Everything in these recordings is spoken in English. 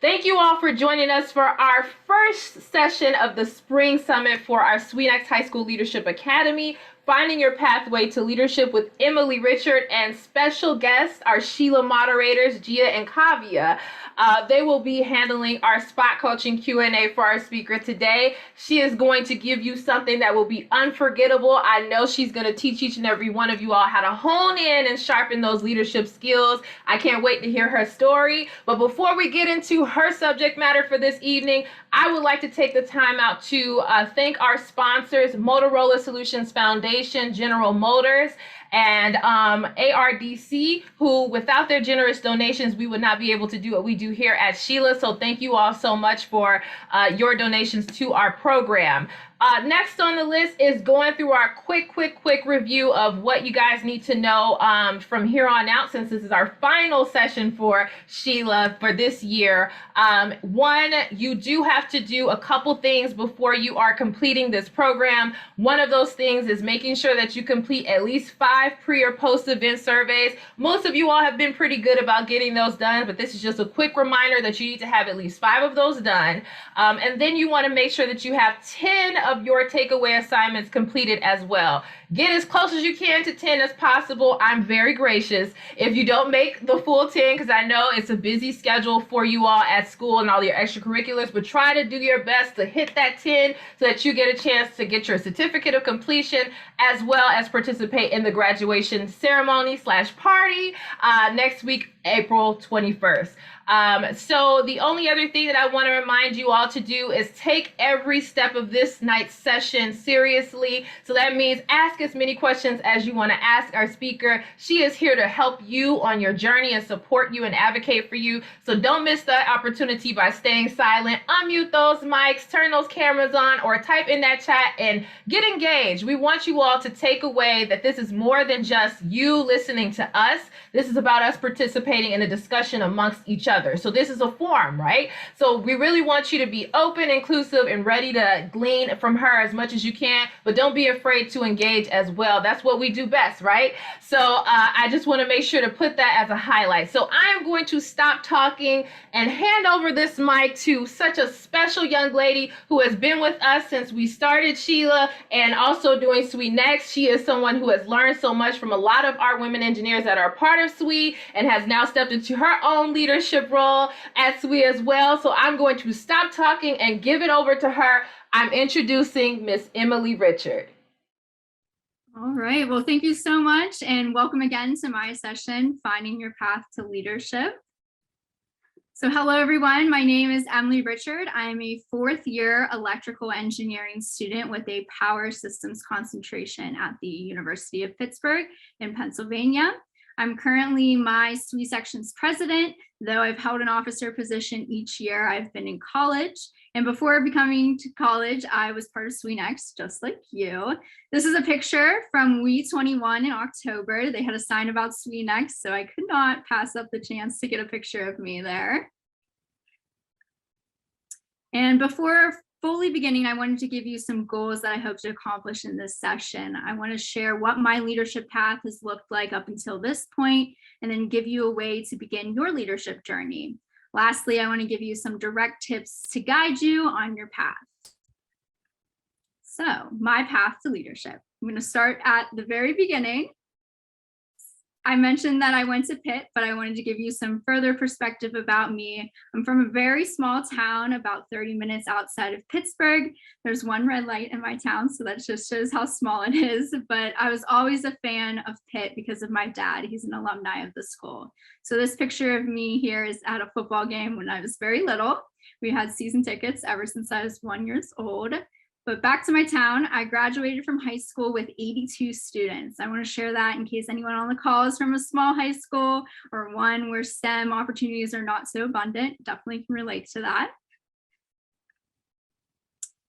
Thank you all for joining us for our first session of the Spring Summit for our SWENext High School Leadership Academy, Finding Your Pathway to Leadership with Emily Richard and special guests, our SHLA moderators, Gia and Kavia. They will be handling our spot coaching Q&A for our speaker today. She is going to give you something that will be unforgettable. I know she's going to teach each and every one of you all how to hone in and sharpen those leadership skills. I can't wait to hear her story. But before we get into her subject matter for this evening, I would like to take the time out to thank our sponsors, Motorola Solutions Foundation, General Motors, and ARDC, who without their generous donations, we would not be able to do what we do here at SHLA. So thank you all so much for your donations to our program. Next on the list is going through our quick review of what you guys need to know from here on out, since this is our final session for SHLA for this year. One, you do have to do a couple things before you are completing this program. One of those things is making sure that you complete at least 5 pre or post event surveys. Most of you all have been pretty good about getting those done, but this is just a quick reminder that you need to have at least 5 of those done. And then you want to make sure that you have 10 of your takeaway assignments completed as well. Get as close as you can to 10 as possible. I'm very gracious if you don't make the full 10, because I know it's a busy schedule for you all at school and all your extracurriculars, but try to do your best to hit that 10 so that you get a chance to get your certificate of completion as well as participate in the graduation ceremony / party next week, April 21st. So the only other thing that I want to remind you all to do is take every step of this night's session seriously. So that means ask as many questions as you want to ask our speaker. She is here to help you on your journey and support you and advocate for you. So don't miss that opportunity by staying silent. Unmute those mics, turn those cameras on, or type in that chat and get engaged. We want you all to take away that this is more than just you listening to us. This is about us participating in a discussion amongst each other. So this is a forum, right? So we really want you to be open, inclusive, and ready to glean from her as much as you can, but don't be afraid to engage as well. That's what we do best, right? So I just want to make sure to put that as a highlight. So I am going to stop talking and hand over this mic to such a special young lady who has been with us since we started SHLA and also doing SWENext. She is someone who has learned so much from a lot of our women engineers that are part of SWE and has now stepped into her own leadership role at SWE as well. So I'm going to stop talking and give it over to her. I'm introducing Miss Emily Richard. All right, well, thank you so much and welcome again to my session, Finding Your Path to Leadership. So hello everyone, my name is Emily Richard. I am a 4th year electrical engineering student with a power systems concentration at the University of Pittsburgh in Pennsylvania. I'm currently my SWE section's president, though I've held an officer position each year I've been in college. And before becoming to college, I was part of SWENext, just like you. This is a picture from We21 in October. They had a sign about SWENext, so I could not pass up the chance to get a picture of me there. And before fully beginning, I wanted to give you some goals that I hope to accomplish in this session. I want to share what my leadership path has looked like up until this point, and then give you a way to begin your leadership journey. Lastly, I want to give you some direct tips to guide you on your path. So, my path to leadership. I'm going to start at the very beginning. I mentioned that I went to Pitt, but I wanted to give you some further perspective about me. I'm from a very small town, about 30 minutes outside of Pittsburgh. There's one red light in my town, so that just shows how small it is. But I was always a fan of Pitt because of my dad. He's an alumni of the school. So this picture of me here is at a football game when I was very little. We had season tickets ever since I was 1 year old. But back to my town, I graduated from high school with 82 students. I want to share that in case anyone on the call is from a small high school or one where STEM opportunities are not so abundant. Definitely can relate to that.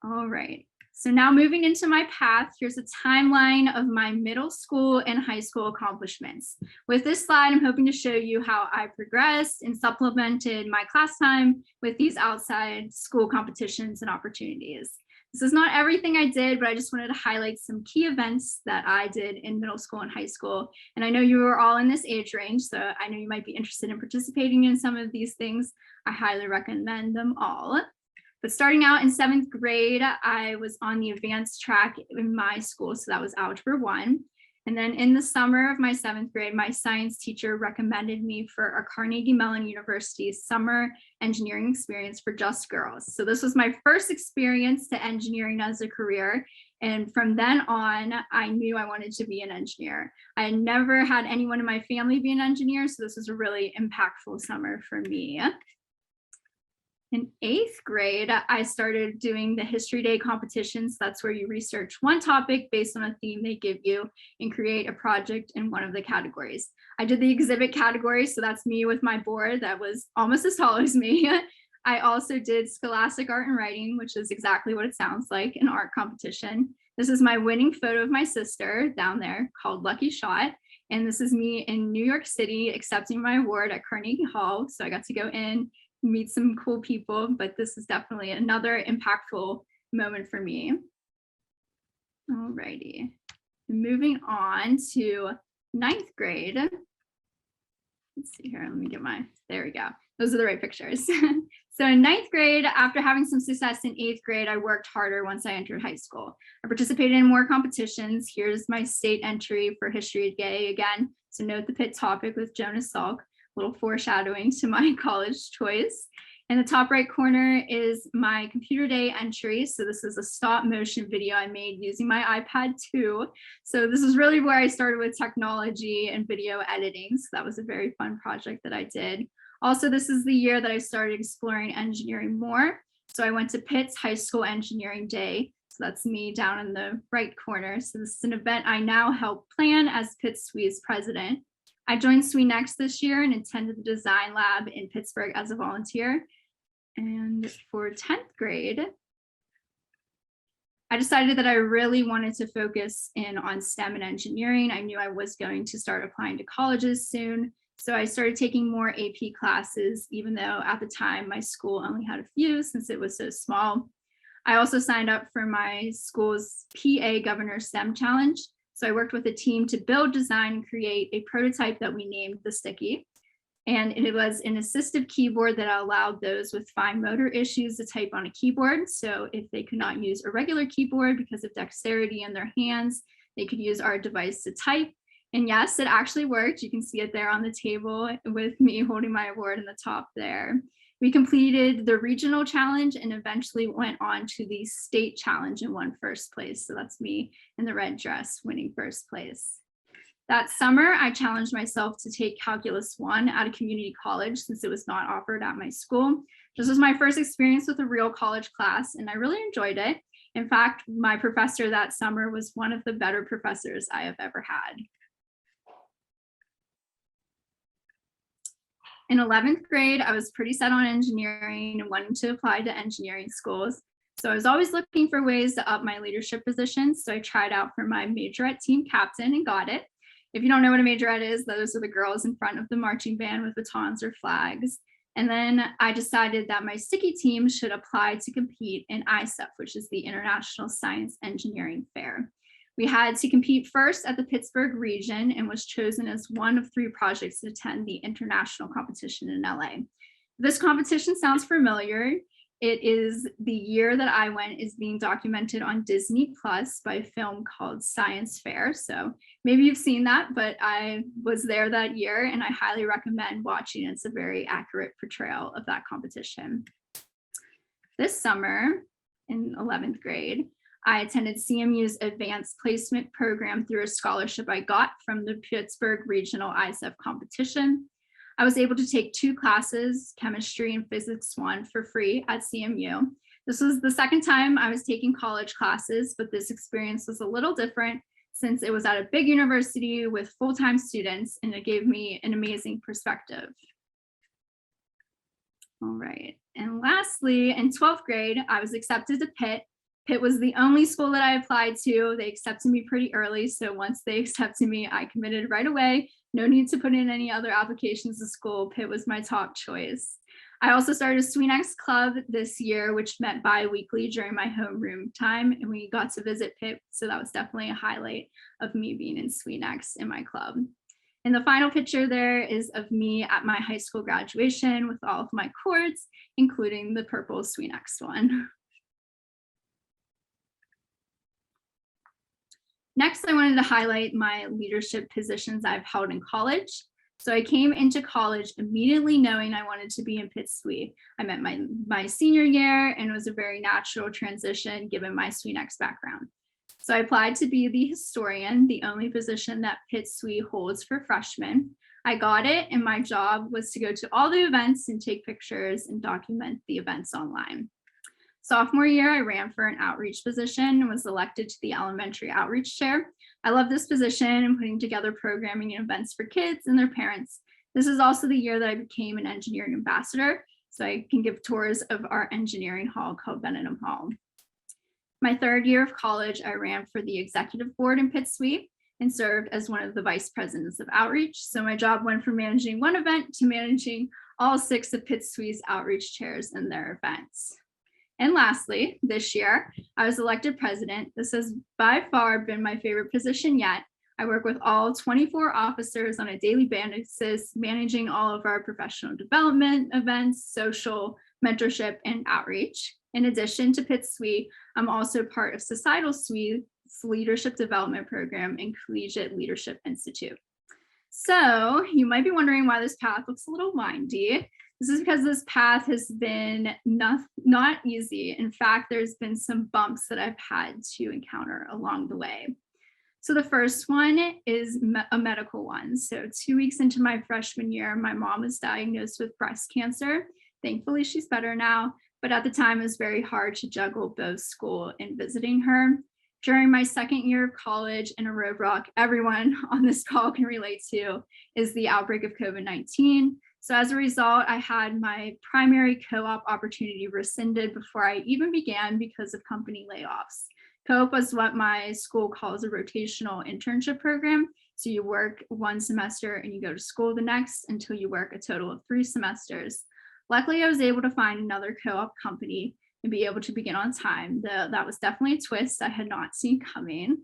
All right, so now moving into my path, here's a timeline of my middle school and high school accomplishments. With this slide, I'm hoping to show you how I progressed and supplemented my class time with these outside school competitions and opportunities. This is not everything I did, but I just wanted to highlight some key events that I did in middle school and high school. And I know you are all in this age range, so I know you might be interested in participating in some of these things. I highly recommend them all. But starting out in 7th grade, I was on the advanced track in my school, so that was Algebra 1. And then in the summer of my 7th grade, my science teacher recommended me for a Carnegie Mellon University summer engineering experience for just girls. So this was my first experience to engineering as a career. And from then on, I knew I wanted to be an engineer. I had never had anyone in my family be an engineer, so this was a really impactful summer for me. In 8th grade, I started doing the History Day competitions. That's where you research one topic based on a theme they give you and create a project in one of the categories. I did the exhibit category, so that's me with my board that was almost as tall as me. I also did Scholastic Art and Writing, which is exactly what it sounds like, an art competition. This is my winning photo of my sister down there called Lucky Shot. And this is me in New York City accepting my award at Carnegie Hall. So I got to go in, meet some cool people, but this is definitely another impactful moment for me. Alrighty, moving on to 9th grade. Let's see here, let me get there we go. Those are the right pictures. So in 9th grade, after having some success in 8th grade, I worked harder once I entered high school. I participated in more competitions. Here's my state entry for History Day again. So note the Pitt topic with Jonas Salk. Little foreshadowing to my college choice. In the top right corner is my computer day entry. So this is a stop motion video I made using my iPad 2. So this is really where I started with technology and video editing. So that was a very fun project that I did. Also, this is the year that I started exploring engineering more. So I went to Pitt's High School Engineering Day. So that's me down in the right corner. So this is an event I now help plan as Pitt SWE's president. I joined SWENext this year and attended the design lab in Pittsburgh as a volunteer. And for 10th grade, I decided that I really wanted to focus in on STEM and engineering. I knew I was going to start applying to colleges soon. So I started taking more AP classes, even though at the time my school only had a few since it was so small. I also signed up for my school's PA Governor STEM Challenge. So I worked with a team to build, design, and create a prototype that we named the Sticky. And it was an assistive keyboard that allowed those with fine motor issues to type on a keyboard. So if they could not use a regular keyboard because of dexterity in their hands, they could use our device to type. And yes, it actually worked. You can see it there on the table with me holding my award in the top there. We completed the regional challenge and eventually went on to the state challenge and won first place. So that's me in the red dress winning first place. That summer, I challenged myself to take Calculus 1 at a community college since it was not offered at my school. This was my first experience with a real college class and I really enjoyed it. In fact, my professor that summer was one of the better professors I have ever had. In 11th grade, I was pretty set on engineering and wanting to apply to engineering schools. So I was always looking for ways to up my leadership positions. So I tried out for my majorette team captain and got it. If you don't know what a majorette is, those are the girls in front of the marching band with batons or flags. And then I decided that my sticky team should apply to compete in ISEF, which is the International Science Engineering Fair. We had to compete first at the Pittsburgh region and was chosen as one of 3 projects to attend the international competition in LA. This competition sounds familiar. It is the year that I went is being documented on Disney Plus by a film called Science Fair. So maybe you've seen that, but I was there that year and I highly recommend watching. It's a very accurate portrayal of that competition. This summer in 11th grade, I attended CMU's advanced placement program through a scholarship I got from the Pittsburgh Regional ISEF competition. I was able to take 2 classes, chemistry and physics 1, for free at CMU. This was the second time I was taking college classes, but this experience was a little different since it was at a big university with full-time students, and it gave me an amazing perspective. All right, and lastly, in 12th grade, I was accepted to Pitt. Pitt was the only school that I applied to. They accepted me pretty early, so once they accepted me, I committed right away No need to put in any other applications to school. Pitt was my top choice. I also started a SWENext club this year, which met bi-weekly during my homeroom time, and we got to visit Pitt. So that was definitely a highlight of me being in SWENext in my club. And the final picture there is of me at my high school graduation with all of my cords, including the purple SWENext one. Next, I wanted to highlight my leadership positions I've held in college. So I came into college immediately knowing I wanted to be in Pitt SWE. I met my senior year, and it was a very natural transition given my SWENext background. So I applied to be the historian, the only position that Pitt SWE holds for freshmen. I got it, and my job was to go to all the events and take pictures and document the events online. Sophomore year, I ran for an outreach position and was elected to the elementary outreach chair. I love this position and putting together programming and events for kids and their parents. This is also the year that I became an engineering ambassador, so I can give tours of our engineering hall called Benedum Hall. My third year of college, I ran for the executive board in Pitt SWE and served as one of the vice presidents of outreach. So my job went from managing one event to managing all 6 of Pitt SWE's outreach chairs and their events. And lastly, this year, I was elected president. This has by far been my favorite position yet. I work with all 24 officers on a daily basis, managing all of our professional development events, social, mentorship, and outreach. In addition to Pitt SWE, I'm also part of Societal SWE's Leadership Development Program and Collegiate Leadership Institute. So you might be wondering why this path looks a little windy. This is because this path has been not easy. In fact, there's been some bumps that I've had to encounter along the way. So the first one is a medical one. So 2 weeks into my freshman year, my mom was diagnosed with breast cancer. Thankfully, she's better now, but at the time it was very hard to juggle both school and visiting her. During my second year of college, and a roadblock everyone on this call can relate to is the outbreak of COVID-19. So as a result, I had my primary co-op opportunity rescinded before I even began because of company layoffs. Co-op was what my school calls a rotational internship program. So you work one semester and you go to school the next until you work a total of 3 semesters. Luckily, I was able to find another co-op company and be able to begin on time. That was definitely a twist I had not seen coming.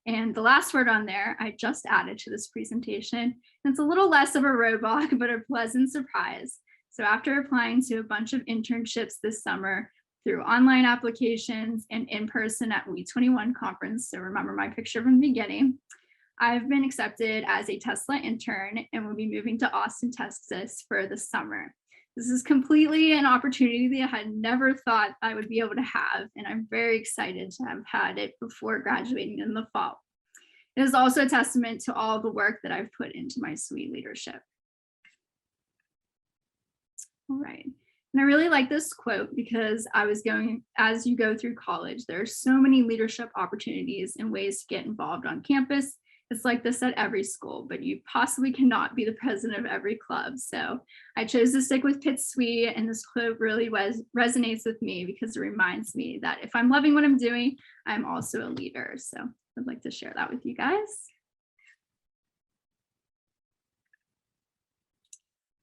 And the last word on there, I just added to this presentation. And it's a little less of a roadblock, but a pleasant surprise. So after applying to a bunch of internships this summer through online applications and in person at We21 conference, so remember my picture from the beginning, I've been accepted as a Tesla intern and will be moving to Austin, Texas for the summer. This is completely an opportunity that I had never thought I would be able to have, and I'm very excited to have had it before graduating in the fall. It is also a testament to all the work that I've put into my SWE leadership. All right, and I really like this quote because as you go through college, there are so many leadership opportunities and ways to get involved on campus. It's like this at every school, but you possibly cannot be the president of every club. So I chose to stick with Pitt SWE, and this quote really resonates with me because it reminds me that if I'm loving what I'm doing, I'm also a leader. So I'd like to share that with you guys.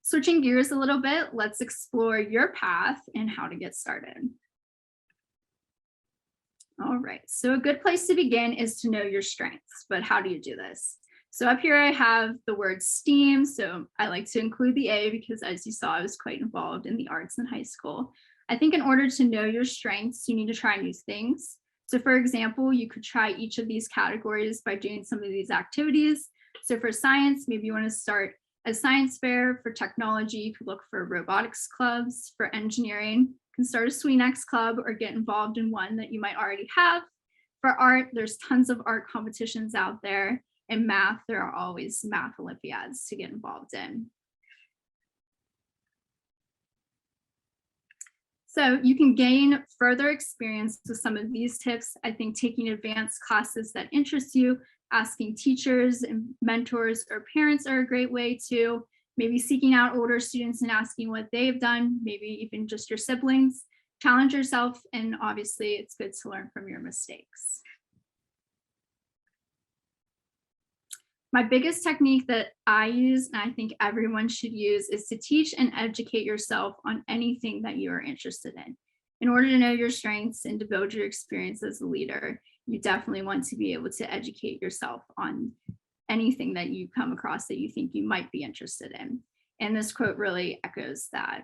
Switching gears a little bit, let's explore your path and how to get started. All right, so a good place to begin is to know your strengths, but how do you do this? So up here I have the word STEAM, so I like to include the A because as you saw, I was quite involved in the arts in high school. I think in order to know your strengths, you need to try new things. So for example, you could try each of these categories by doing some of these activities. So for science, maybe you want to start a science fair. For technology, you could look for robotics clubs. For engineering, can start a SWENext club or get involved in one that you might already have. For art, there's tons of art competitions out there. In math, there are always math Olympiads to get involved in. So you can gain further experience with some of these tips. I think taking advanced classes that interest you, asking teachers and mentors or parents are a great way to. Maybe seeking out older students and asking what they've done, maybe even just your siblings. Challenge yourself, and obviously it's good to learn from your mistakes. My biggest technique that I use, and I think everyone should use, is to teach and educate yourself on anything that you are interested in. In order to know your strengths and to build your experience as a leader, you definitely want to be able to educate yourself on anything that you come across that you think you might be interested in. And this quote really echoes that.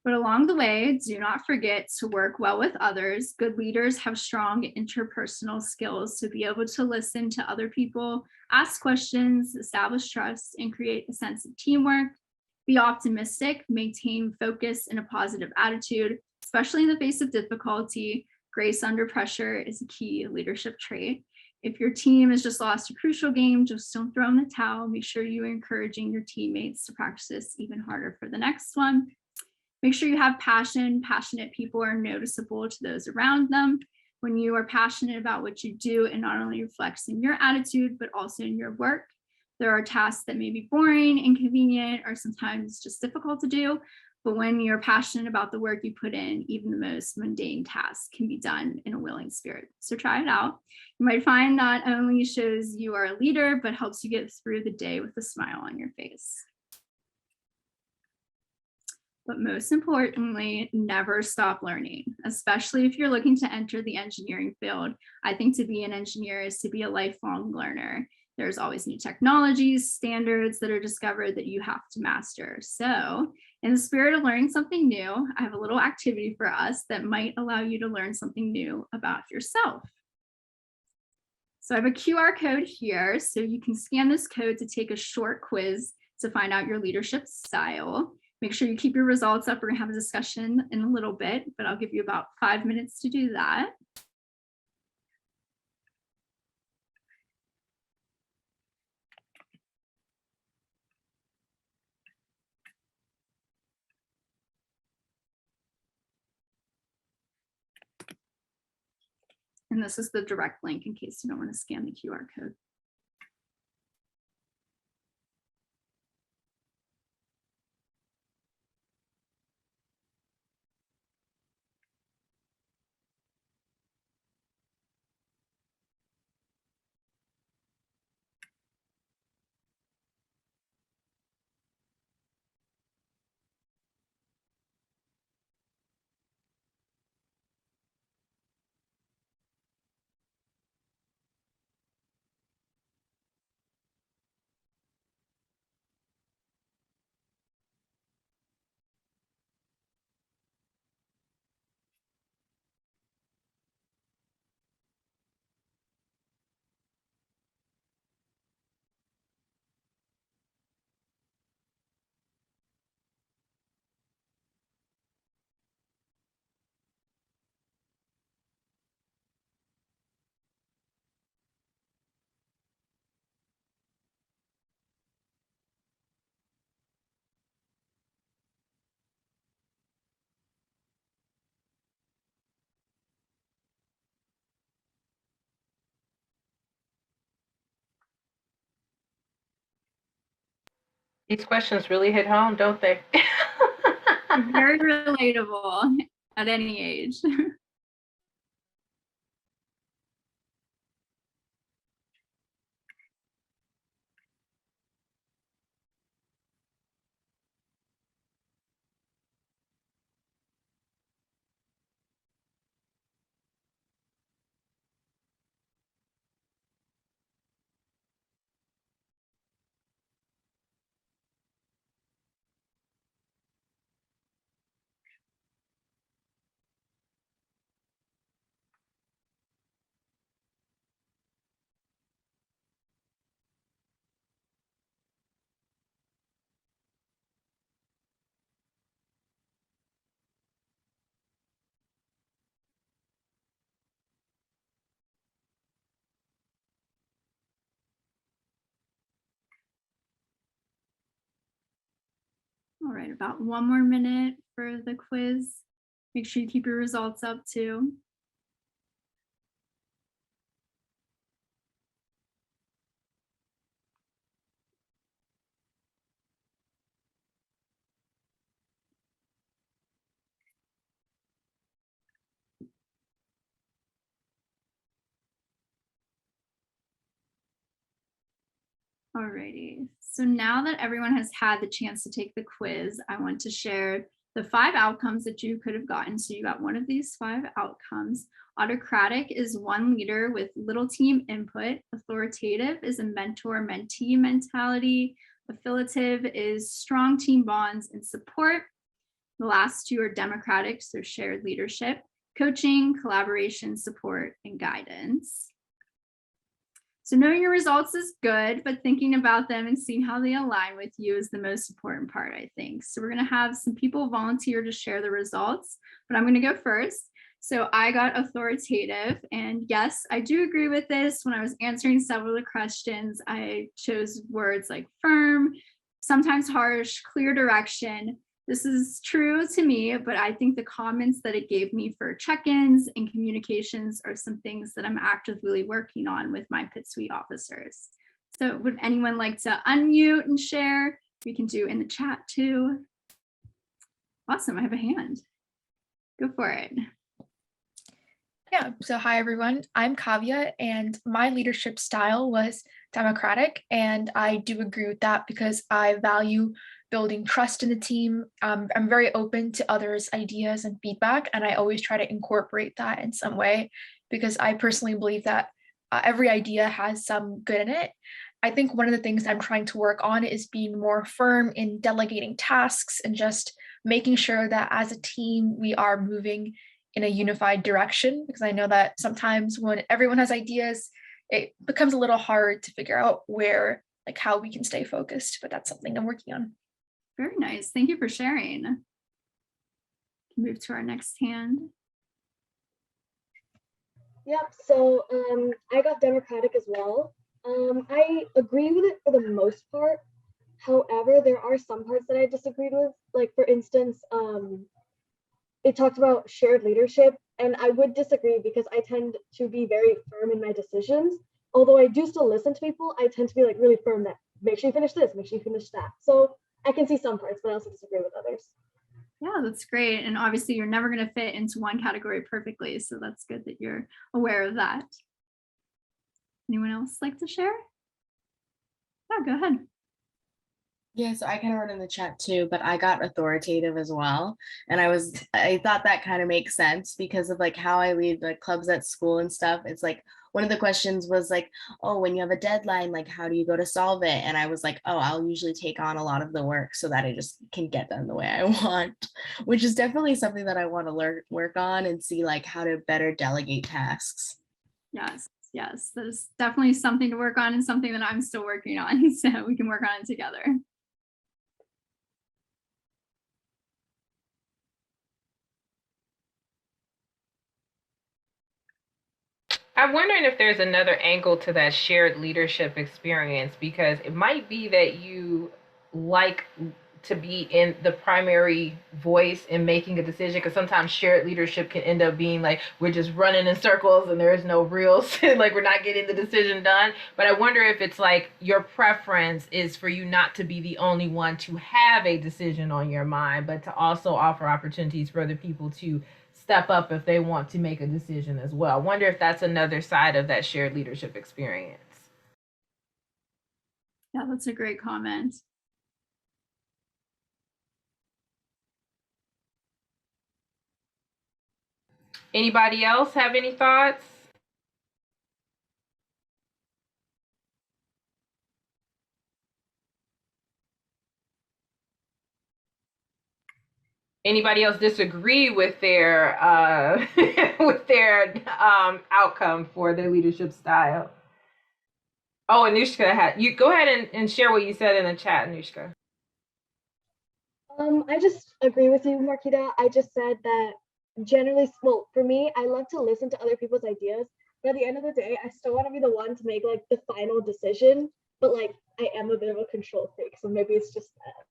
But along the way, do not forget to work well with others. Good leaders have strong interpersonal skills to be able to listen to other people, ask questions, establish trust, and create a sense of teamwork. Be optimistic, maintain focus and a positive attitude, especially in the face of difficulty. Grace under pressure is a key leadership trait. If your team has just lost a crucial game, just don't throw in the towel. Make sure you're encouraging your teammates to practice even harder for the next one. Make sure you have passion. Passionate people are noticeable to those around them. When you are passionate about what you do, it not only reflects in your attitude, but also in your work. There are tasks that may be boring, inconvenient, or sometimes just difficult to do. But when you're passionate about the work you put in, even the most mundane tasks can be done in a willing spirit. So try it out. You might find not only shows you are a leader, but helps you get through the day with a smile on your face. But most importantly, never stop learning, especially if you're looking to enter the engineering field. I think to be an engineer is to be a lifelong learner. There's always new technologies, standards that are discovered that you have to master. So in the spirit of learning something new, I have a little activity for us that might allow you to learn something new about yourself. So I have a QR code here, so you can scan this code to take a short quiz to find out your leadership style. Make sure you keep your results up. We're gonna have a discussion in a little bit, but I'll give you about 5 minutes to do that. And this is the direct link in case you don't want to scan the QR code. These questions really hit home, don't they? Very relatable at any age. All right, about 1 more minute for the quiz. Make sure you keep your results up too. Alrighty, so now that everyone has had the chance to take the quiz, I want to share the 5 outcomes that you could have gotten. So you got one of these 5 outcomes. Autocratic is one leader with little team input. Authoritative is a mentor-mentee mentality. Affiliative is strong team bonds and support. The last 2 are democratic, so shared leadership, coaching, collaboration, support, and guidance. So knowing your results is good, but thinking about them and seeing how they align with you is the most important part, I think. So we're going to have some people volunteer to share the results, but I'm going to go first. So I got authoritative, and yes, I do agree with this. When I was answering several of the questions, I chose words like firm, sometimes harsh, clear direction. This is true to me, but I think the comments that it gave me for check-ins and communications are some things that I'm actively working on with my Pitt Suite officers. So would anyone like to unmute and share? We can do in the chat too. Awesome, I have a hand. Go for it. Yeah, so hi everyone, I'm Kavya and my leadership style was democratic, and I do agree with that because I value building trust in the team. I'm very open to others' ideas and feedback, and I always try to incorporate that in some way because I personally believe that every idea has some good in it. I think one of the things I'm trying to work on is being more firm in delegating tasks and just making sure that as a team we are moving in a unified direction, because I know that sometimes when everyone has ideas, it becomes a little hard to figure out where, like how we can stay focused, but that's something I'm working on. Very nice. Thank you for sharing. Move to our next hand. Yep, so I got democratic as well. I agree with it for the most part. However, there are some parts that I disagreed with. Like for instance, it talked about shared leadership, and I would disagree because I tend to be very firm in my decisions. Although I do still listen to people, I tend to be like really firm that make sure you finish this, make sure you finish that. So I can see some parts, but I also disagree with others. Yeah, that's great. And obviously you're never going to fit into one category perfectly. So that's good that you're aware of that. Anyone else like to share? Yeah, go ahead. Yeah, so I kind of wrote in the chat too, but I got authoritative as well. And I thought that kind of makes sense because of like how I lead the clubs at school and stuff. It's like one of the questions was like, oh, when you have a deadline, like how do you go to solve it? And I was like, oh, I'll usually take on a lot of the work so that I just can get done the way I want, which is definitely something that I want to work on and see like how to better delegate tasks. Yes, yes, there's definitely something to work on and something that I'm still working on. So we can work on it together. I'm wondering if there's another angle to that shared leadership experience, because it might be that you like to be in the primary voice in making a decision, because sometimes shared leadership can end up being like we're just running in circles and there is no real like we're not getting the decision done. But I wonder if it's like your preference is for you not to be the only one to have a decision on your mind, but to also offer opportunities for other people to step up if they want to make a decision as well. I wonder if that's another side of that shared leadership experience. Yeah, that's a great comment. Anybody else have any thoughts? Anybody else disagree with their with their outcome for their leadership style? Oh, Anushka had you go ahead and share what you said in the chat, Anushka. I just agree with you, Marquita. I just said that generally, well, for me, I love to listen to other people's ideas, but at the end of the day, I still want to be the one to make like the final decision. But like, I am a bit of a control freak, so maybe it's just that.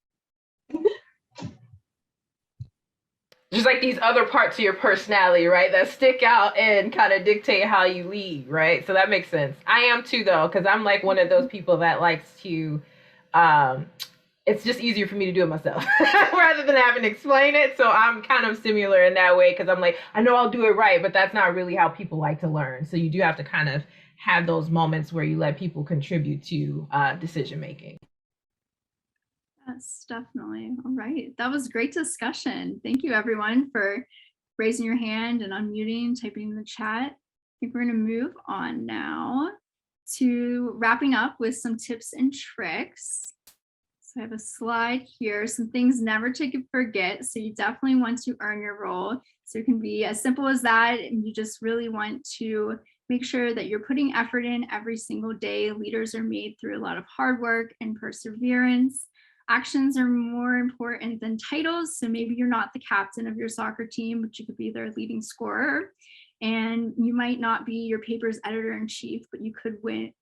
Just like these other parts of your personality, right, that stick out and kind of dictate how you lead, right? So that makes sense. I am too, though, because I'm like one of those people that likes to it's just easier for me to do it myself rather than having to explain it. So I'm kind of similar in that way, because I'm like, I know I'll do it right, but that's not really how people like to learn. So you do have to kind of have those moments where you let people contribute to decision making. Yes, definitely. All right. That was great discussion. Thank you everyone for raising your hand and unmuting, typing in the chat. I think we're going to move on now to wrapping up with some tips and tricks. So I have a slide here, some things never to forget. So you definitely want to earn your role. So it can be as simple as that. And you just really want to make sure that you're putting effort in every single day. Leaders are made through a lot of hard work and perseverance. Actions are more important than titles. So maybe you're not the captain of your soccer team, but you could be their leading scorer. And you might not be your paper's editor-in-chief, but you could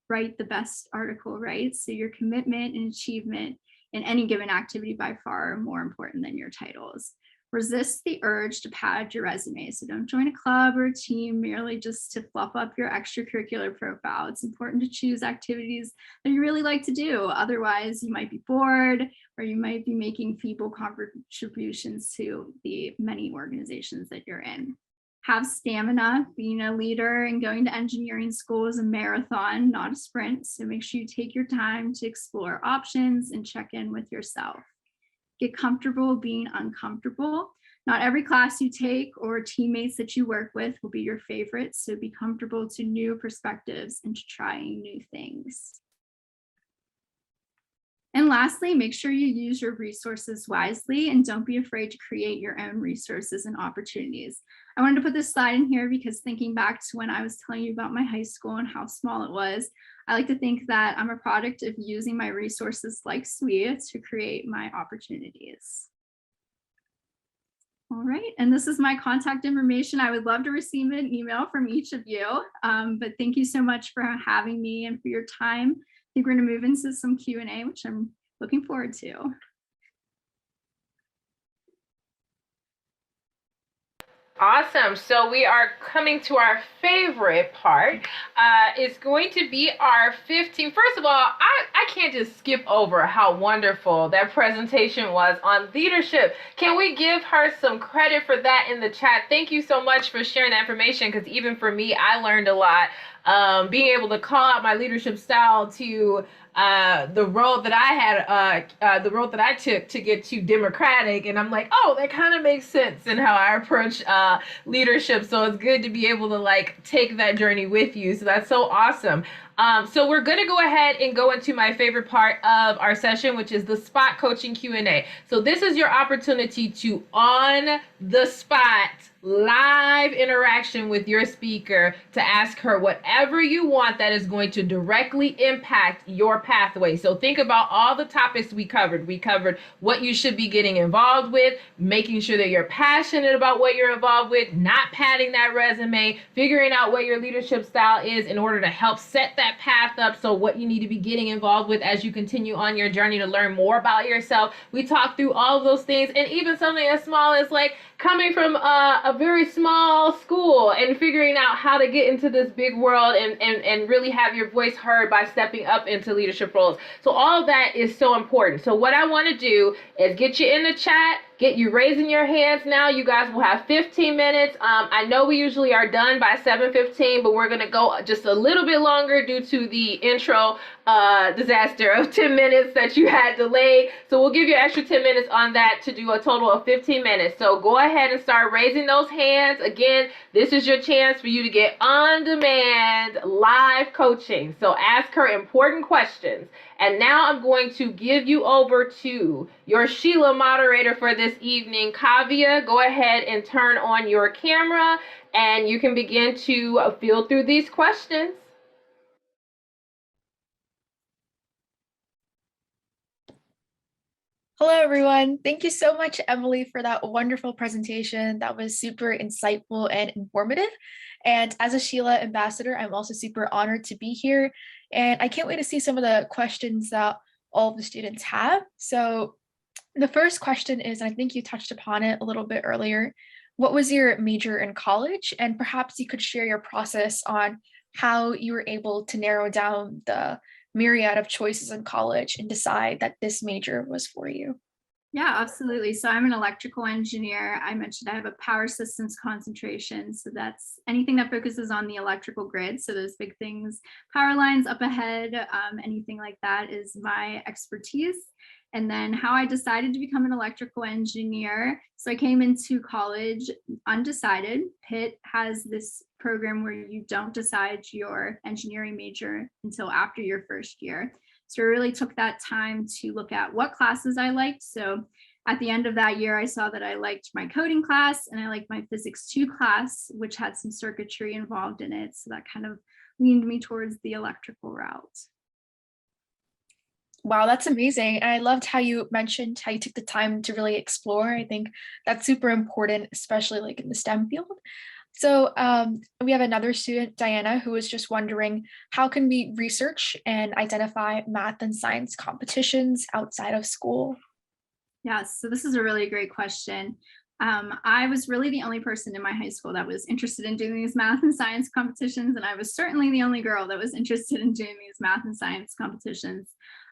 write the best article, right? So your commitment and achievement in any given activity by far are more important than your titles. Resist the urge to pad your resume. So don't join a club or a team merely just to fluff up your extracurricular profile. It's important to choose activities that you really like to do. Otherwise, you might be bored or you might be making feeble contributions to the many organizations that you're in. Have stamina. Being a leader and going to engineering school is a marathon, not a sprint. So make sure you take your time to explore options and check in with yourself. Get comfortable being uncomfortable. Not every class you take or teammates that you work with will be your favorite. So be comfortable to new perspectives and to trying new things. And lastly, make sure you use your resources wisely and don't be afraid to create your own resources and opportunities. I wanted to put this slide in here because thinking back to when I was telling you about my high school and how small it was, I like to think that I'm a product of using my resources like SWE to create my opportunities. All right, and this is my contact information. I would love to receive an email from each of you, but thank you so much for having me and for your time. I think we're going to move into some Q&A, which I'm looking forward to. Awesome. So we are coming to our favorite part. It's going to be our 15. First of all, I can't just skip over how wonderful that presentation was on leadership. Can we give her some credit for that in the chat? Thank you so much for sharing that information, because even for me, I learned a lot. Being able to call out my leadership style to the road that I had, the road that I took to get to Democratic, and I'm like, oh, that kind of makes sense in how I approach leadership. So it's good to be able to like take that journey with you. So that's so awesome. So we're going to go ahead and go into my favorite part of our session, which is the spot coaching Q&A. So this is your opportunity to on the spot live interaction with your speaker to ask her whatever you want that is going to directly impact your pathway. So think about all the topics we covered. We covered what you should be getting involved with, making sure that you're passionate about what you're involved with, not padding that resume, figuring out what your leadership style is in order to help set that path up. So what you need to be getting involved with as you continue on your journey to learn more about yourself. We talked through all of those things, and even something as small as like coming from a very small school and figuring out how to get into this big world and really have your voice heard by stepping up into leadership roles. So all of that is so important. So what I want to do is get you in the chat, get you raising your hands now. You guys will have 15 minutes. I know we usually are done by 7:15, but we're going to go just a little bit longer due to the intro disaster of 10 minutes that you had delayed. So we'll give you an extra 10 minutes on that to do a total of 15 minutes. So go ahead and start raising those hands. Again, this is your chance for you to get on-demand live coaching. So ask her important questions. And now I'm going to give you over to your SHLA moderator for this evening. Kavya, go ahead and turn on your camera and you can begin to fill through these questions. Hello, everyone. Thank you so much, Emily, for that wonderful presentation. That was super insightful and informative. And as a SHLA ambassador, I'm also super honored to be here. And I can't wait to see some of the questions that all of the students have. So the first question is, and I think you touched upon it a little bit earlier, what was your major in college? And perhaps you could share your process on how you were able to narrow down the myriad of choices in college and decide that this major was for you. Yeah, absolutely. So I'm an electrical engineer. I mentioned I have a power systems concentration. So that's anything that focuses on the electrical grid. So those big things, power lines up ahead, anything like that is my expertise. And then how I decided to become an electrical engineer. So I came into college undecided. Pitt has this program where you don't decide your engineering major until after your first year. So I really took that time to look at what classes I liked. So at the end of that year, I saw that I liked my coding class and I liked my physics 2 class, which had some circuitry involved in it. So that kind of leaned me towards the electrical route. Wow, that's amazing. And I loved how you mentioned how you took the time to really explore. I think that's super important, especially like in the STEM field. So we have another student, Diana, who was just wondering, how can we research and identify math and science competitions outside of school? Yeah, so this is a really great question. I was really the only person in my high school that was interested in doing these math and science competitions, and I was certainly the only girl that was interested in doing these math and science competitions.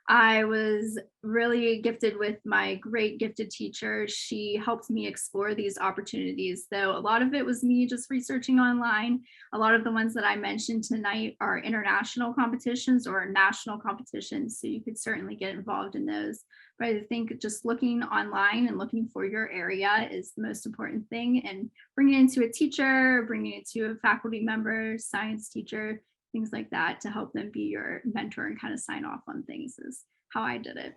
I was really gifted with my great gifted teacher. She helped me explore these opportunities, though a lot of it was me just researching online. A lot of the ones that I mentioned tonight are international competitions or national competitions, so you could certainly get involved in those. But I think just looking online and looking for your area is the most important thing, and bringing it to a teacher, bringing it to a faculty member, science teacher, things like that to help them be your mentor and kind of sign off on things is how I did it.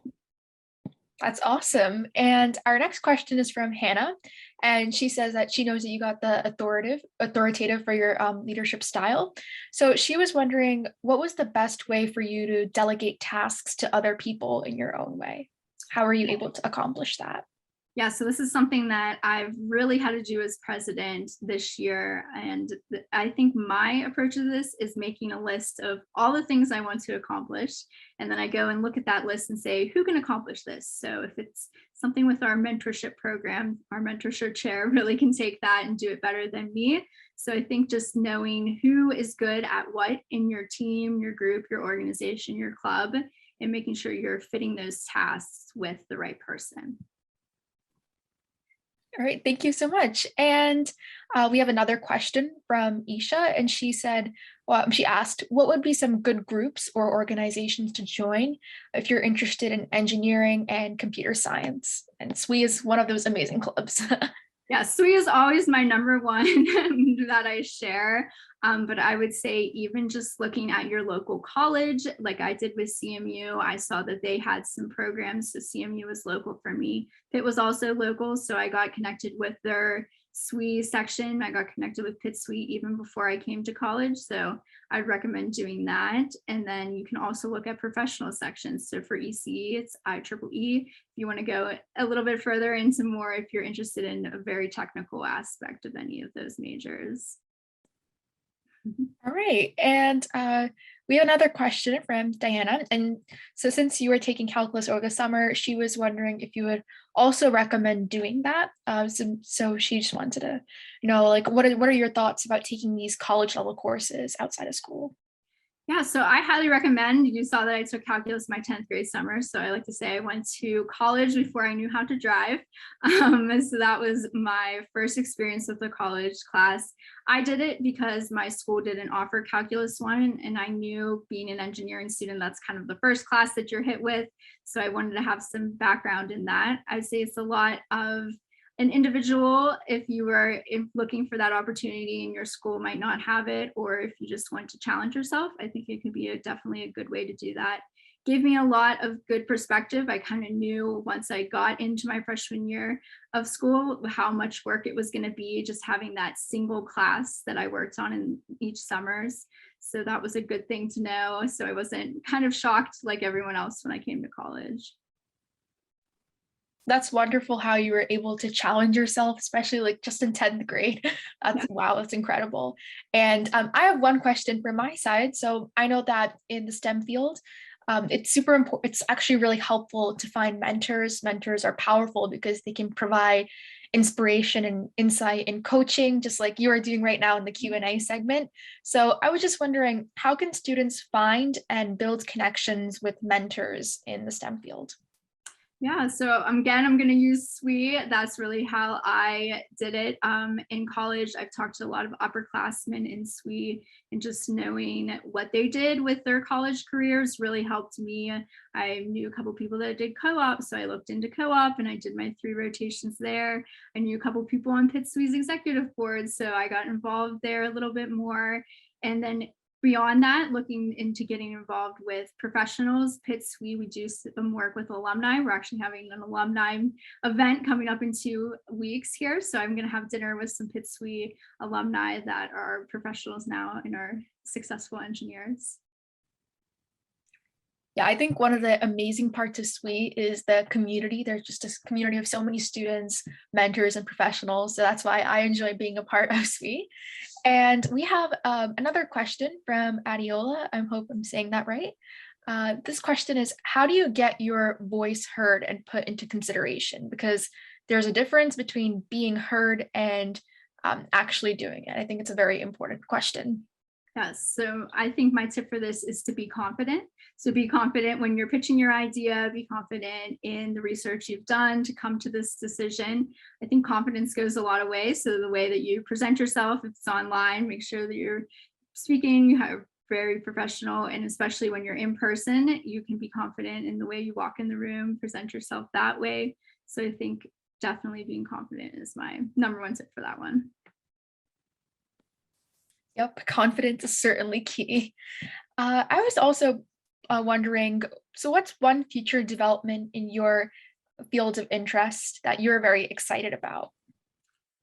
That's awesome. And our next question is from Hannah. And she says that she knows that you got the authoritative for your leadership style. So she was wondering, what was the best way for you to delegate tasks to other people in your own way? How were you able to accomplish that? Yeah, so this is something that I've really had to do as president this year. And I think my approach to this is making a list of all the things I want to accomplish. And then I go and look at that list and say, who can accomplish this? So if it's something with our mentorship program, our mentorship chair really can take that and do it better than me. So I think just knowing who is good at what in your team, your group, your organization, your club, and making sure you're fitting those tasks with the right person. All right, thank you so much. And we have another question from Isha, and she said, well, she asked, what would be some good groups or organizations to join if you're interested in engineering and computer science? And SWE is one of those amazing clubs. Yeah, SWE is always my number one that I share. But I would say even just looking at your local college, like I did with CMU, I saw that they had some programs. So CMU was local for me. Pitt was also local. So I got connected with their SWE section. I got connected with Pitt SWE even before I came to college. So I'd recommend doing that. And then you can also look at professional sections. So for ECE, it's IEEE. If you want to go a little bit further into more, if you're interested in a very technical aspect of any of those majors. All right, and we have another question from Diana. And so since you were taking calculus over the summer, she was wondering if you would also recommend doing that. So she just wanted to know, like, what are your thoughts about taking these college level courses outside of school? Yeah, so I highly recommend. You saw that I took calculus my 10th grade summer. So I like to say I went to college before I knew how to drive. So that was my first experience with the college class. I did it because my school didn't offer calculus 1, and I knew being an engineering student, that's kind of the first class that you're hit with. So I wanted to have some background in that. I'd say it's a lot of an individual, if you are looking for that opportunity and your school might not have it, or if you just want to challenge yourself, I think it can be definitely a good way to do that. Gave me a lot of good perspective. I kind of knew once I got into my freshman year of school how much work it was going to be just having that single class that I worked on in each summers. So that was a good thing to know. So I wasn't kind of shocked like everyone else when I came to college. That's wonderful how you were able to challenge yourself, especially like just in 10th grade. Wow, that's incredible. And I have one question from my side. So I know that in the STEM field, it's super important. It's actually really helpful to find mentors. Mentors are powerful because they can provide inspiration and insight and coaching, just like you are doing right now in the Q&A segment. So I was just wondering, how can students find and build connections with mentors in the STEM field? Yeah, so again, I'm going to use SWE. That's really how I did it. In college, I've talked to a lot of upperclassmen in SWE, and just knowing what they did with their college careers really helped me. I knew a couple people that did co-op, so I looked into co-op and I did my 3 rotations there. I knew a couple people on Pitt SWE's executive board, so I got involved there a little bit more. And then beyond that, looking into getting involved with professionals, Pitt SWE, we do some work with alumni. We're actually having an alumni event coming up in 2 weeks here. So I'm going to have dinner with some Pitt SWE alumni that are professionals now and are successful engineers. Yeah, I think one of the amazing parts of SWE is the community. There's just a community of so many students, mentors, and professionals. So that's why I enjoy being a part of SWE. And we have another question from Adiola. I hope I'm saying that right. This question is, how do you get your voice heard and put into consideration? Because there's a difference between being heard and actually doing it. I think it's a very important question. Yes, so I think my tip for this is to be confident. So be confident when you're pitching your idea, be confident in the research you've done to come to this decision. I think confidence goes a lot of ways. So the way that you present yourself, if it's online, make sure that you're speaking, you have very professional, and especially when you're in person, you can be confident in the way you walk in the room, present yourself that way. So I think definitely being confident is my #1 tip for that one. Yep, confidence is certainly key. I was also wondering, so what's one future development in your fields of interest that you're very excited about?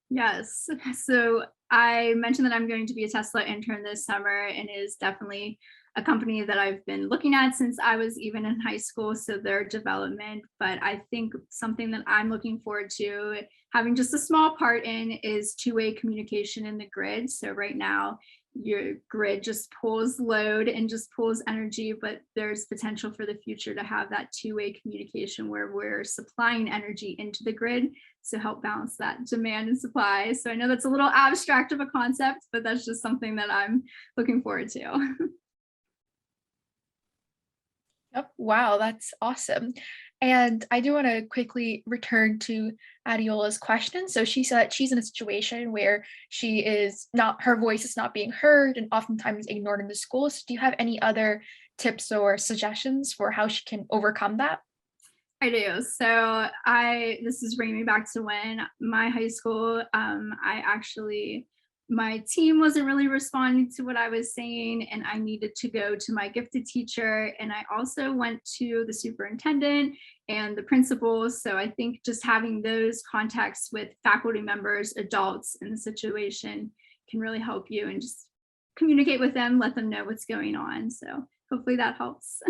Yes, so I mentioned that I'm going to be a Tesla intern this summer, and it is definitely a company that I've been looking at since I was even in high school, so their development. But I think something that I'm looking forward to having just a small part in is two-way communication in the grid. So right now, your grid just pulls load and just pulls energy, but there's potential for the future to have that two-way communication where we're supplying energy into the grid to help balance that demand and supply. So I know that's a little abstract of a concept, but that's just something that I'm looking forward to. Yep. Wow, that's awesome. And I do want to quickly return to Adiola's question. So she said she's in a situation where her voice is not being heard and oftentimes ignored in the schools. Do you have any other tips or suggestions for how she can overcome that? I do. So this is bringing me back to when my high school, my team wasn't really responding to what I was saying, and I needed to go to my gifted teacher. And I also went to the superintendent and the principals. So I think just having those contacts with faculty members, adults in the situation can really help you, and just communicate with them, let them know what's going on. So hopefully that helps.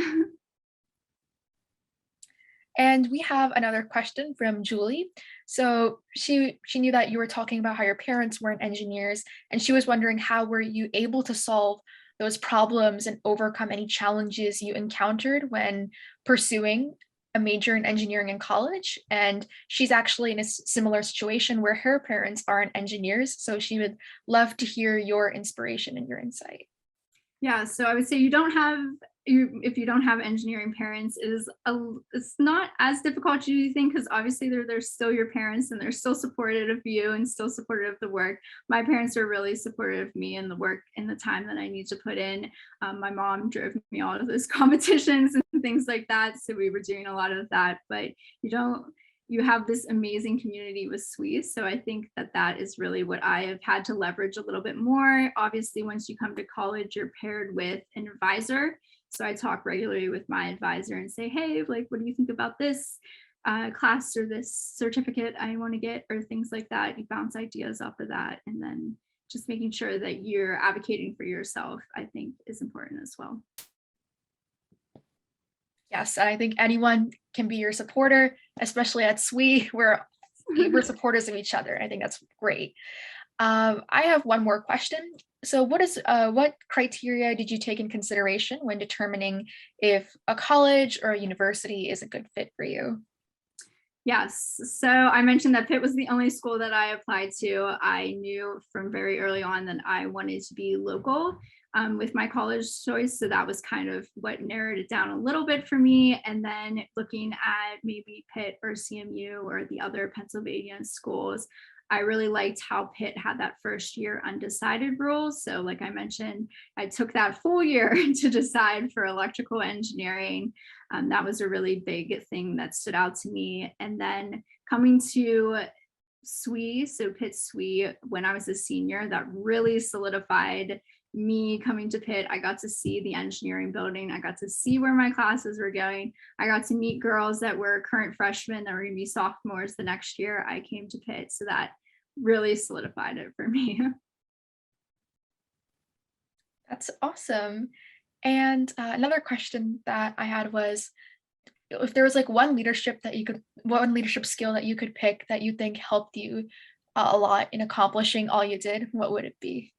And we have another question from Julie. So she knew that you were talking about how your parents weren't engineers, and she was wondering, how were you able to solve those problems and overcome any challenges you encountered when pursuing a major in engineering in college? And she's actually in a similar situation where her parents aren't engineers, so she would love to hear your inspiration and your insight. Yeah, so I would say if you don't have engineering parents, it's not as difficult as you think, because obviously they're still your parents and they're still supportive of you and still supportive of the work. My parents are really supportive of me and the work and the time that I need to put in. My mom drove me all of those competitions and things like that, so we were doing a lot of that. But you have this amazing community with SWE. So I think that is really what I have had to leverage a little bit more. Obviously, once you come to college, you're paired with an advisor. So I talk regularly with my advisor and say, hey, like, what do you think about this class or this certificate I want to get, or things like that. You bounce ideas off of that. And then just making sure that you're advocating for yourself, I think, is important as well. Yes, I think anyone can be your supporter, especially at SWE, where we're supporters of each other. I think that's great. I have one more question. So what criteria did you take in consideration when determining if a college or a university is a good fit for you? Yes, so I mentioned that Pitt was the only school that I applied to. I knew from very early on that I wanted to be local. with my college choice. So that was kind of what narrowed it down a little bit for me. And then looking at maybe Pitt or CMU or the other Pennsylvania schools, I really liked how Pitt had that first year undecided rule. So like I mentioned, I took that full year to decide for electrical engineering. That was a really big thing that stood out to me. And then coming to SWE, so Pitt SWE, when I was a senior, that really solidified me coming to Pitt. I got to see the engineering building. I got to see where my classes were going. I got to meet girls that were current freshmen that were going to be sophomores the next year I came to Pitt. So that really solidified it for me. That's awesome. And another question that I had was, if there was like one leadership skill that you could pick that you think helped you a lot in accomplishing all you did, what would it be?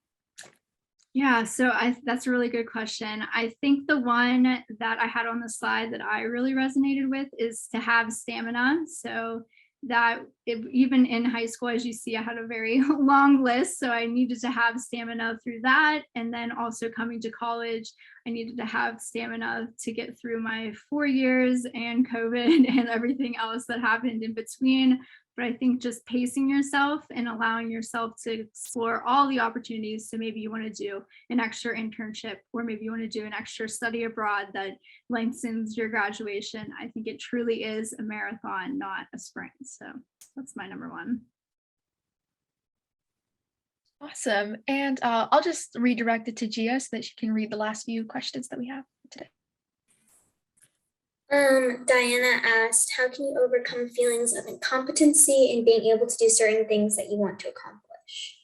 Yeah, so that's a really good question. I think the one that I had on the slide that I really resonated with is to have stamina. So that even in high school, as you see, I had a very long list. So I needed to have stamina through that. And then also coming to college, I needed to have stamina to get through my 4 years and COVID and everything else that happened in between. But I think just pacing yourself and allowing yourself to explore all the opportunities. So maybe you want to do an extra internship, or maybe you want to do an extra study abroad that lengthens your graduation. I think it truly is a marathon, not a sprint. So that's my number one. Awesome. And I'll just redirect it to Gia so that she can read the last few questions that we have today. Diana asked, how can you overcome feelings of incompetency in being able to do certain things that you want to accomplish?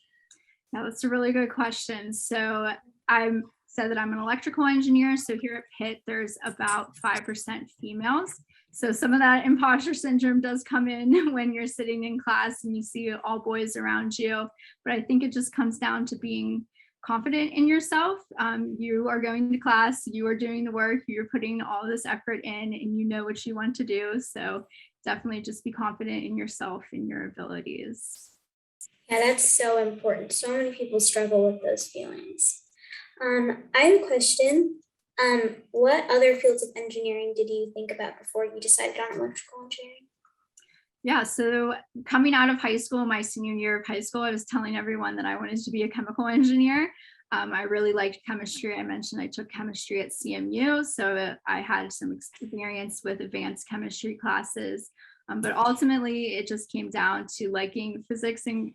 Now, that's a really good question. So I said that I'm an electrical engineer. So here at Pitt, there's about 5% females. So some of that imposter syndrome does come in when you're sitting in class and you see all boys around you. But I think it just comes down to being confident in yourself. You are going to class, you are doing the work, you're putting all this effort in, and you know what you want to do. So definitely just be confident in yourself and your abilities. Yeah, that's so important. So many people struggle with those feelings. I have a question. What other fields of engineering did you think about before you decided on electrical engineering? Yeah, so coming out of high school, my senior year of high school, I was telling everyone that I wanted to be a chemical engineer. I really liked chemistry. I mentioned I took chemistry at CMU, so I had some experience with advanced chemistry classes. But ultimately, it just came down to liking physics and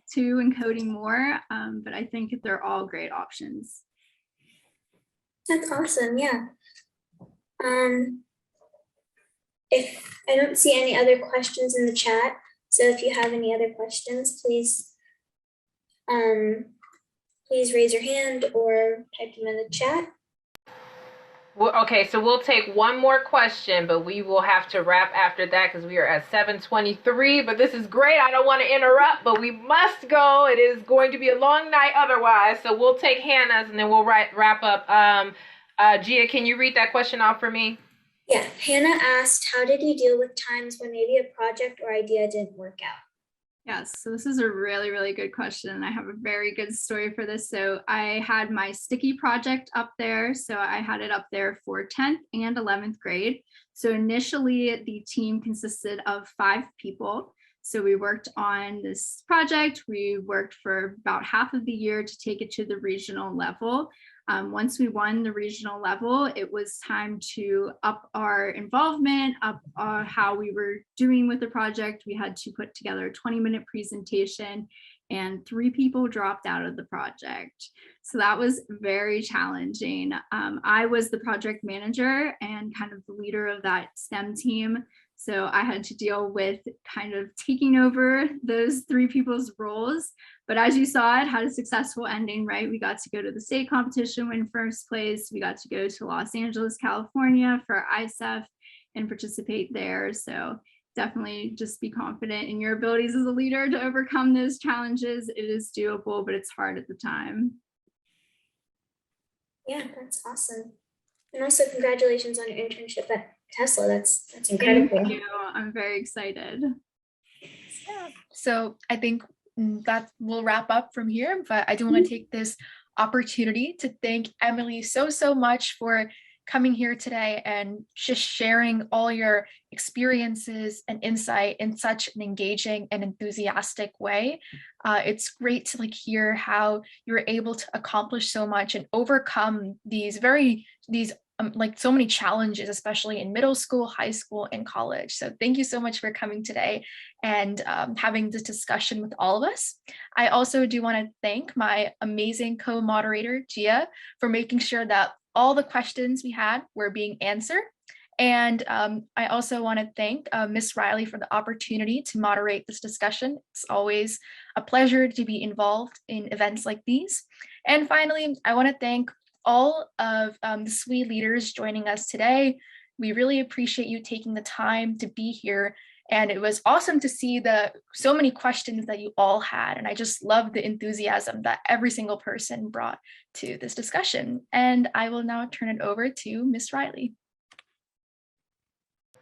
coding more. But I think they're all great options. That's awesome, yeah. If I don't see any other questions in the chat, so if you have any other questions, please raise your hand or type them in the chat. Well, okay, so we'll take one more question, but we will have to wrap after that because we are at 7:23. But this is great. I don't want to interrupt, but we must go. It is going to be a long night otherwise. So we'll take Hannah's and then we'll wrap up. Gia, can you read that question off for me? Yeah, Hannah asked, how did you deal with times when maybe a project or idea didn't work out? Yes, so this is a really, really good question. And I have a very good story for this. So I had my sticky project up there. So I had it up there for 10th and 11th grade. So initially the team consisted of 5 people. So we worked on this project. We worked for about half of the year to take it to the regional level. Once we won the regional level, it was time to up our involvement, up how we were doing with the project. We had to put together a 20-minute presentation, and 3 people dropped out of the project. So that was very challenging. I was the project manager and kind of the leader of that STEM team. So I had to deal with kind of taking over those 3 people's roles. But as you saw, it had a successful ending, right? We got to go to the state competition, win first place. We got to go to Los Angeles, California for ISEF and participate there. So definitely just be confident in your abilities as a leader to overcome those challenges. It is doable, but it's hard at the time. Yeah, that's awesome. And also congratulations on your internship at Tesla. That's incredible. Thank you. I'm very excited. Yeah. So I think that will wrap up from here, but I do want to take this opportunity to thank Emily so much for coming here today and just sharing all your experiences and insight in such an engaging and enthusiastic way. It's great to hear how you were able to accomplish so much and overcome these so many challenges, especially in middle school, high school, and college. So thank you so much for coming today and having this discussion with all of us. I also do want to thank my amazing co-moderator, Gia, for making sure that all the questions we had were being answered. And I also want to thank Ms. Riley for the opportunity to moderate this discussion. It's always a pleasure to be involved in events like these. And finally, I want to thank all of the SWE leaders joining us today. We really appreciate you taking the time to be here. And it was awesome to see so many questions that you all had. And I just love the enthusiasm that every single person brought to this discussion. And I will now turn it over to Ms. Riley.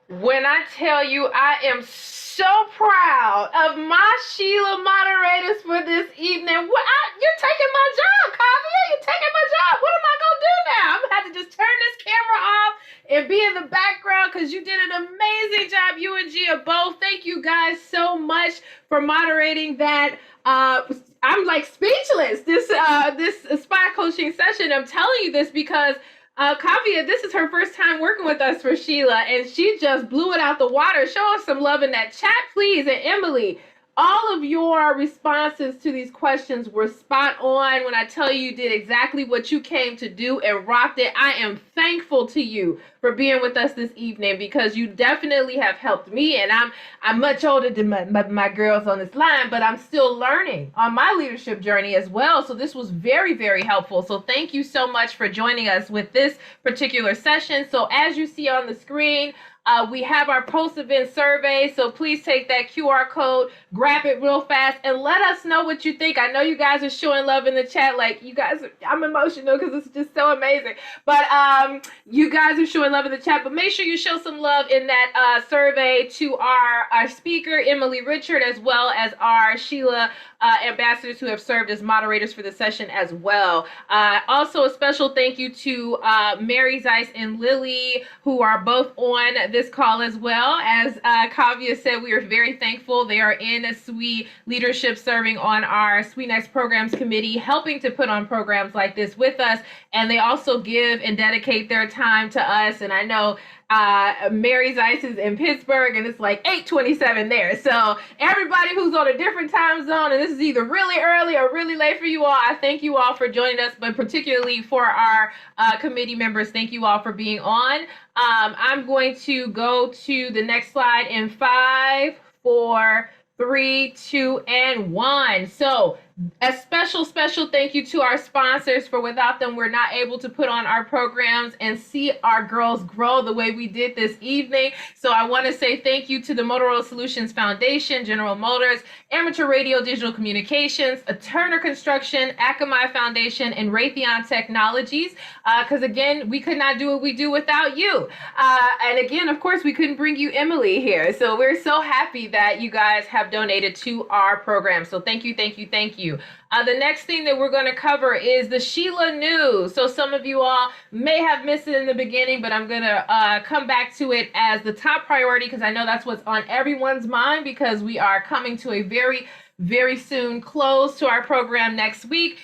When I tell you I am so proud of my SHLA moderators for this evening. You're taking my job, Kavya. You're taking my job. What am I going to do now? I'm going to have to just turn this camera off and be in the background because you did an amazing job. You and Gia both. Thank you guys so much for moderating that. I'm speechless this spy coaching session. I'm telling you this because Kavya, this is her first time working with us for SHLA, and she just blew it out the water. Show us some love in that chat, please. And Emily, all of your responses to these questions were spot on. When I tell you did exactly what you came to do and rocked it, I am thankful to you for being with us this evening because you definitely have helped me. And I'm much older than my girls on this line, but I'm still learning on my leadership journey as well. So this was very, very helpful. So thank you so much for joining us with this particular session. So as you see on the screen, we have our post-event survey, so please take that QR code, grab it real fast, and let us know what you think. I know you guys are showing love in the chat. You guys, I'm emotional because it's just so amazing. But you guys are showing love in the chat, but make sure you show some love in that survey to our speaker, Emily Richard, as well as our SHLA ambassadors who have served as moderators for the session as well. Also, a special thank you to Mary Zeiss and Lily, who are both on this call as well. As Kavya said, we are very thankful. They are in SWE leadership, serving on our SWENext programs committee, helping to put on programs like this with us. And they also give and dedicate their time to us. And I know Mary Zeiss is in Pittsburgh and it's 8:27 there. So everybody who's on a different time zone, and this is either really early or really late for you all, I thank you all for joining us, but particularly for our committee members, thank you all for being on. I'm going to go to the next slide in 5, 4, 3, 2, and 1. So a special thank you to our sponsors, for without them, we're not able to put on our programs and see our girls grow the way we did this evening. So I want to say thank you to the Motorola Solutions Foundation, General Motors, Amateur Radio Digital Communications, Turner Construction, Akamai Foundation, and Raytheon Technologies. Because again, we could not do what we do without you. And again, of course, we couldn't bring you Emily here. So we're so happy that you guys have donated to our program. So thank you, thank you, thank you. The next thing that we're going to cover is the SHLA news. So some of you all may have missed it in the beginning, but I'm going to come back to it as the top priority because I know that's what's on everyone's mind, because we are coming to a very, very soon close to our program next week.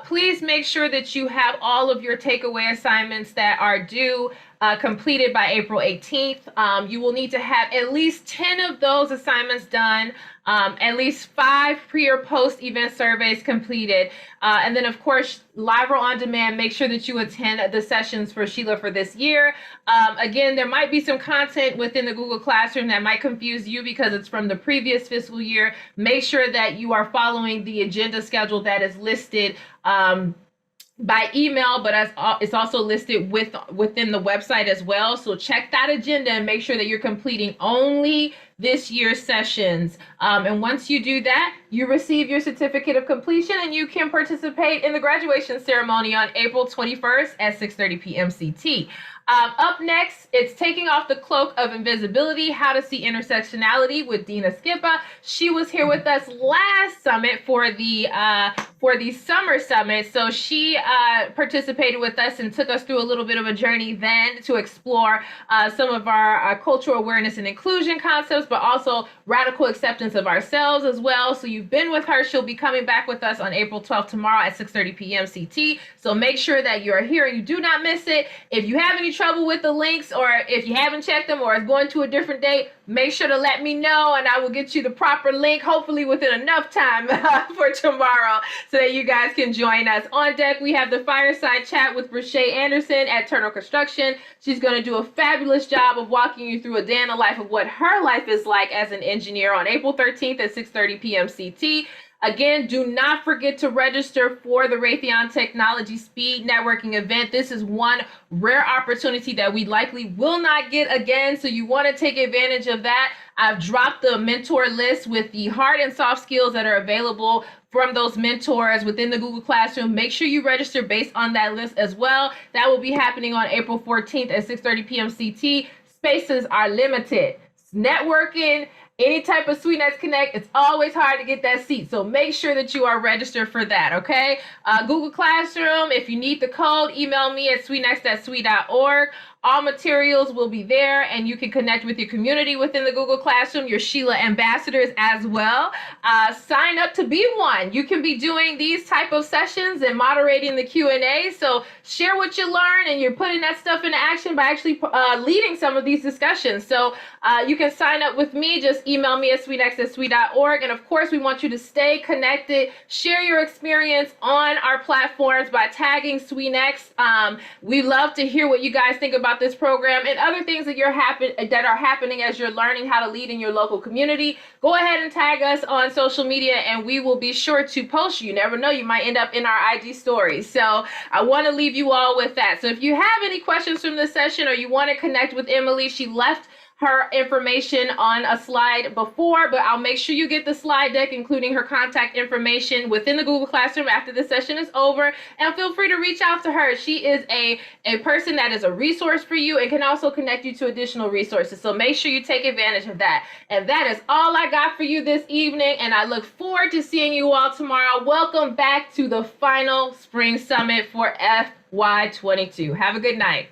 Please make sure that you have all of your takeaway assignments that are due completed by April 18th. You will need to have at least 10 of those assignments done, at least 5 pre or post event surveys completed. And then, of course, live or on demand, make sure that you attend the sessions for SHLA for this year. Again, there might be some content within the Google Classroom that might confuse you because it's from the previous fiscal year. Make sure that you are following the agenda schedule that is listed by email, but it's also listed within the website as well. So check that agenda and make sure that you're completing only this year's sessions. And once you do that, you receive your certificate of completion and you can participate in the graduation ceremony on April 21st at 6:30 p.m. CT. Up next, it's Taking Off the Cloak of Invisibility, How to See Intersectionality with Dina Skippa. She was here with us last summit for the summer summit. So she participated with us and took us through a little bit of a journey then to explore some of our cultural awareness and inclusion concepts, but also radical acceptance of ourselves as well. So you've been with her. She'll be coming back with us on April 12th tomorrow at 6:30 p.m. CT. So make sure that you're here and you do not miss it. If you have any trouble with the links, or if you haven't checked them, or it's going to a different date, make sure to let me know and I will get you the proper link, hopefully within enough time for tomorrow so that you guys can join us. On deck, we have the fireside chat with Brashay Anderson at Turner Construction. She's going to do a fabulous job of walking you through a day in the life of what her life is like as an engineer on April 13th at 6:30 p.m. CT. Again, do not forget to register for the Raytheon Technology Speed Networking event. This is one rare opportunity that we likely will not get again, so you want to take advantage of that. I've dropped the mentor list with the hard and soft skills that are available from those mentors within the Google Classroom. Make sure you register based on that list as well. That will be happening on April 14th at 6:30 p.m. CT. Spaces are limited. Networking, any type of SWENext Connect, it's always hard to get that seat. So make sure that you are registered for that, okay? Google Classroom, if you need the code, email me at swenext@swe.org. All materials will be there, and you can connect with your community within the Google Classroom, your SHLA ambassadors as well. Sign up to be one. You can be doing these type of sessions and moderating the Q&A. So share what you learn, and you're putting that stuff into action by actually leading some of these discussions. So you can sign up with me. Just email me at swenext@swe.org. And of course, we want you to stay connected. Share your experience on our platforms by tagging SWENext. We love to hear what you guys think about this program and other things that that are happening as you're learning how to lead in your local community. Go ahead and tag us on social media, and we will be sure to post you. You never know, you might end up in our IG stories. So I want to leave you all with that. So if you have any questions from this session, or you want to connect with Emily, she left her information on a slide before, but I'll make sure you get the slide deck, including her contact information, within the Google Classroom after the session is over. And feel free to reach out to her. She is a person that is a resource for you and can also connect you to additional resources. So make sure you take advantage of that. And that is all I got for you this evening. And I look forward to seeing you all tomorrow. Welcome back to the final spring summit for FY22. Have a good night.